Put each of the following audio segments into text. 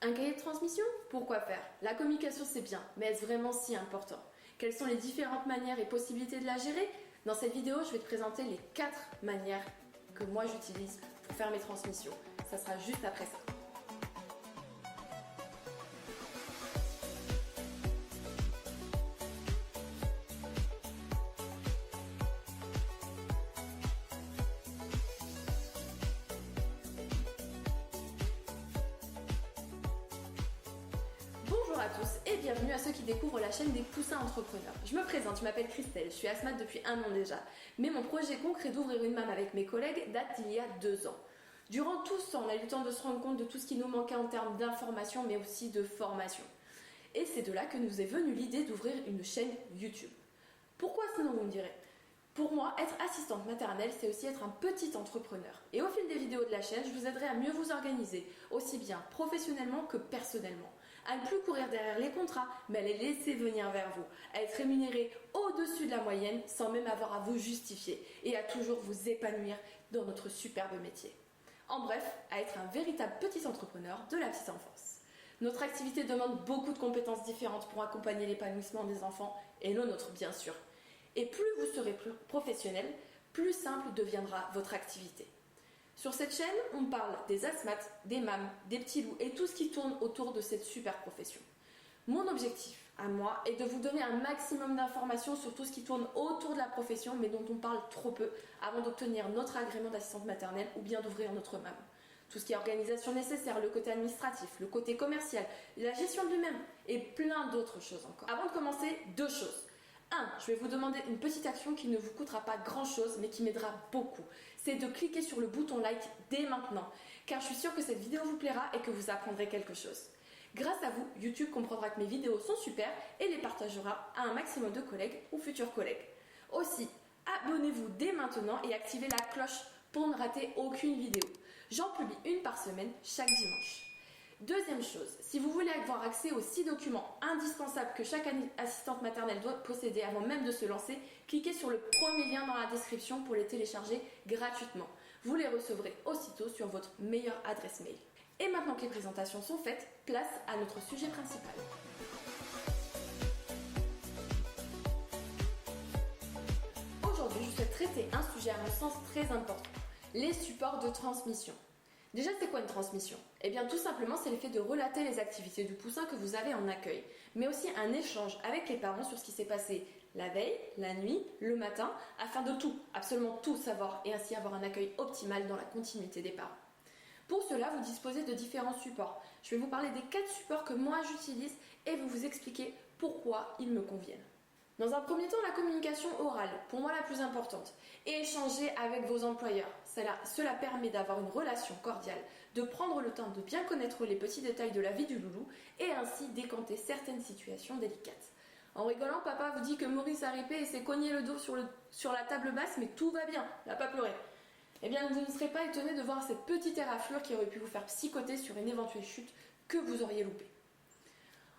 Un cahier de transmission? Pourquoi faire? La communication c'est bien, mais est-ce vraiment si important? Quelles sont les différentes manières et possibilités de la gérer? Dans cette vidéo, je vais te présenter les 4 manières que moi j'utilise pour faire mes transmissions. Ça sera juste après ça. Bonjour à tous et bienvenue à ceux qui découvrent la chaîne des Poussins Entrepreneurs. Je me présente, je m'appelle Christelle, je suis asthmate depuis 1 an déjà. Mais mon projet concret d'ouvrir une MAM avec mes collègues date d'il y a 2 ans. Durant tout ce temps, on a eu le temps de se rendre compte de tout ce qui nous manquait en termes d'information mais aussi de formation. Et c'est de là que nous est venue l'idée d'ouvrir une chaîne YouTube. Pourquoi ce nom, vous me direz? Pour moi, être assistante maternelle, c'est aussi être un petit entrepreneur. Et au fil des vidéos de la chaîne, je vous aiderai à mieux vous organiser, aussi bien professionnellement que personnellement. À ne plus courir derrière les contrats, mais à les laisser venir vers vous. À être rémunéré au-dessus de la moyenne, sans même avoir à vous justifier. Et à toujours vous épanouir dans notre superbe métier. En bref, à être un véritable petit entrepreneur de la petite enfance. Notre activité demande beaucoup de compétences différentes pour accompagner l'épanouissement des enfants, et le nôtre bien sûr. Et plus vous serez professionnel, plus simple deviendra votre activité. Sur cette chaîne, on parle des asthmates, des mâmes, des petits loups et tout ce qui tourne autour de cette super profession. Mon objectif, à moi, est de vous donner un maximum d'informations sur tout ce qui tourne autour de la profession, mais dont on parle trop peu avant d'obtenir notre agrément d'assistante maternelle ou bien d'ouvrir notre MAM. Tout ce qui est organisation nécessaire, le côté administratif, le côté commercial, la gestion de lui-même et plein d'autres choses encore. Avant de commencer, 2 choses. 1. Je vais vous demander une petite action qui ne vous coûtera pas grand chose mais qui m'aidera beaucoup. C'est de cliquer sur le bouton like dès maintenant car je suis sûre que cette vidéo vous plaira et que vous apprendrez quelque chose. Grâce à vous, YouTube comprendra que mes vidéos sont super et les partagera à un maximum de collègues ou futurs collègues. Aussi, abonnez-vous dès maintenant et activez la cloche pour ne rater aucune vidéo. J'en publie une par semaine chaque dimanche. Deuxième chose, si vous voulez avoir accès aux 6 documents indispensables que chaque assistante maternelle doit posséder avant même de se lancer, cliquez sur le premier lien dans la description pour les télécharger gratuitement. Vous les recevrez aussitôt sur votre meilleure adresse mail. Et maintenant que les présentations sont faites, place à notre sujet principal. Aujourd'hui, je souhaite traiter un sujet à mon sens très important, les supports de transmission. Déjà, c'est quoi une transmission? Eh bien, tout simplement, c'est le fait de relater les activités du poussin que vous avez en accueil, mais aussi un échange avec les parents sur ce qui s'est passé la veille, la nuit, le matin, afin de tout, absolument tout savoir et ainsi avoir un accueil optimal dans la continuité des parents. Pour cela, vous disposez de différents supports. Je vais vous parler des 4 supports que moi j'utilise et vous expliquer pourquoi ils me conviennent. Dans un premier temps, la communication orale, pour moi la plus importante, et échanger avec vos employeurs. Cela permet d'avoir une relation cordiale, de prendre le temps de bien connaître les petits détails de la vie du loulou et ainsi décanter certaines situations délicates. En rigolant, papa vous dit que Maurice a ripé et s'est cogné le dos sur la table basse, mais tout va bien, il n'a pas pleuré. Eh bien, vous ne serez pas étonné de voir cette petite éraflure qui aurait pu vous faire psychoter sur une éventuelle chute que vous auriez loupée.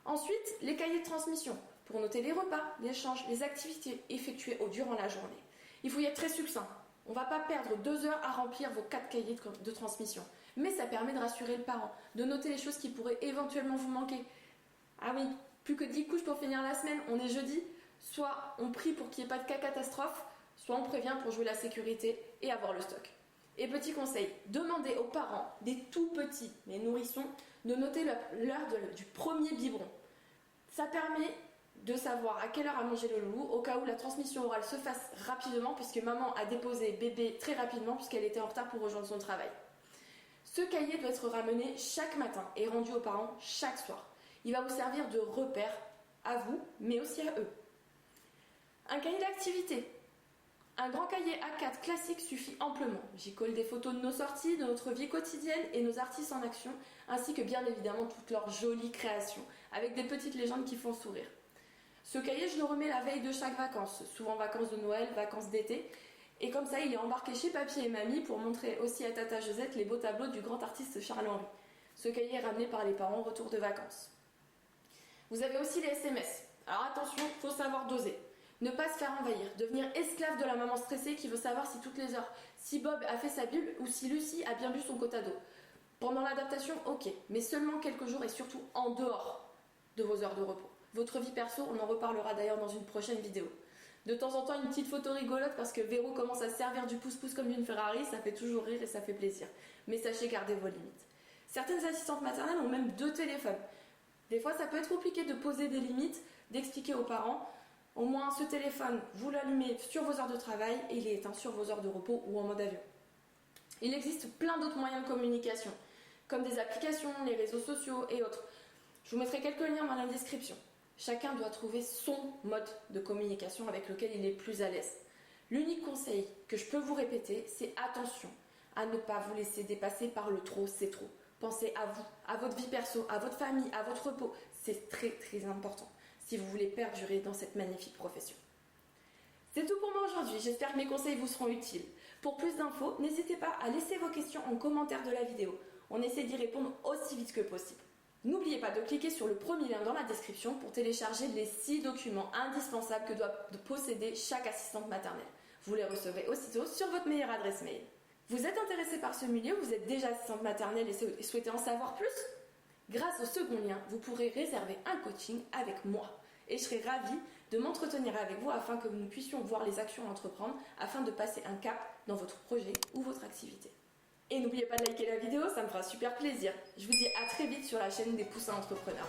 Ensuite, les cahiers de transmission. Pour noter les repas, les échanges, les activités effectuées durant la journée. Il faut y être très succinct. On ne va pas perdre 2 heures à remplir vos 4 cahiers de transmission. Mais ça permet de rassurer le parent, de noter les choses qui pourraient éventuellement vous manquer. Ah oui, plus que 10 couches pour finir la semaine, on est jeudi. Soit on prie pour qu'il n'y ait pas de cas catastrophe, soit on prévient pour jouer la sécurité et avoir le stock. Et petit conseil, demandez aux parents, des tout petits, les nourrissons, de noter l'heure du premier biberon. Ça permet de savoir à quelle heure a mangé le loulou au cas où la transmission orale se fasse rapidement puisque maman a déposé bébé très rapidement puisqu'elle était en retard pour rejoindre son travail. Ce cahier doit être ramené chaque matin et rendu aux parents chaque soir. Il va vous servir de repère à vous mais aussi à eux. Un cahier d'activité. Un grand cahier A4 classique suffit amplement. J'y colle des photos de nos sorties, de notre vie quotidienne et nos artistes en action, ainsi que bien évidemment toutes leurs jolies créations, avec des petites légendes qui font sourire. Ce cahier, je le remets la veille de chaque vacances, souvent vacances de Noël, vacances d'été, et comme ça, il est embarqué chez papy et mamie pour montrer aussi à tata Josette les beaux tableaux du grand artiste Charles-Henri. Ce cahier est ramené par les parents au retour de vacances. Vous avez aussi les SMS. Alors attention, il faut savoir doser. Ne pas se faire envahir, devenir esclave de la maman stressée qui veut savoir si toutes les heures, si Bob a fait sa Bible ou si Lucie a bien bu son quota d'eau. Pendant l'adaptation, ok, mais seulement quelques jours et surtout en dehors de vos heures de repos. Votre vie perso, on en reparlera d'ailleurs dans une prochaine vidéo. De temps en temps, une petite photo rigolote parce que Véro commence à se servir du pouce-pouce comme d'une Ferrari, ça fait toujours rire et ça fait plaisir. Mais sachez garder vos limites. Certaines assistantes maternelles ont même 2 téléphones. Des fois, ça peut être compliqué de poser des limites, d'expliquer aux parents. Au moins, ce téléphone, vous l'allumez sur vos heures de travail et il est éteint sur vos heures de repos ou en mode avion. Il existe plein d'autres moyens de communication, comme des applications, les réseaux sociaux et autres. Je vous mettrai quelques liens dans la description. Chacun doit trouver son mode de communication avec lequel il est plus à l'aise. L'unique conseil que je peux vous répéter, c'est attention à ne pas vous laisser dépasser par le trop, c'est trop. Pensez à vous, à votre vie perso, à votre famille, à votre repos. C'est très très important si vous voulez perdurer dans cette magnifique profession. C'est tout pour moi aujourd'hui, j'espère que mes conseils vous seront utiles. Pour plus d'infos, n'hésitez pas à laisser vos questions en commentaire de la vidéo. On essaie d'y répondre aussi vite que possible. N'oubliez pas de cliquer sur le premier lien dans la description pour télécharger les 6 documents indispensables que doit posséder chaque assistante maternelle. Vous les recevrez aussitôt sur votre meilleure adresse mail. Vous êtes intéressé par ce milieu, vous êtes déjà assistante maternelle et souhaitez en savoir plus? Grâce au second lien, vous pourrez réserver un coaching avec moi. Et je serai ravie de m'entretenir avec vous afin que nous puissions voir les actions à entreprendre afin de passer un cap dans votre projet ou votre activité. Et n'oubliez pas de liker la vidéo, ça me fera super plaisir. Je vous dis à très vite sur la chaîne des Poussins Entrepreneurs.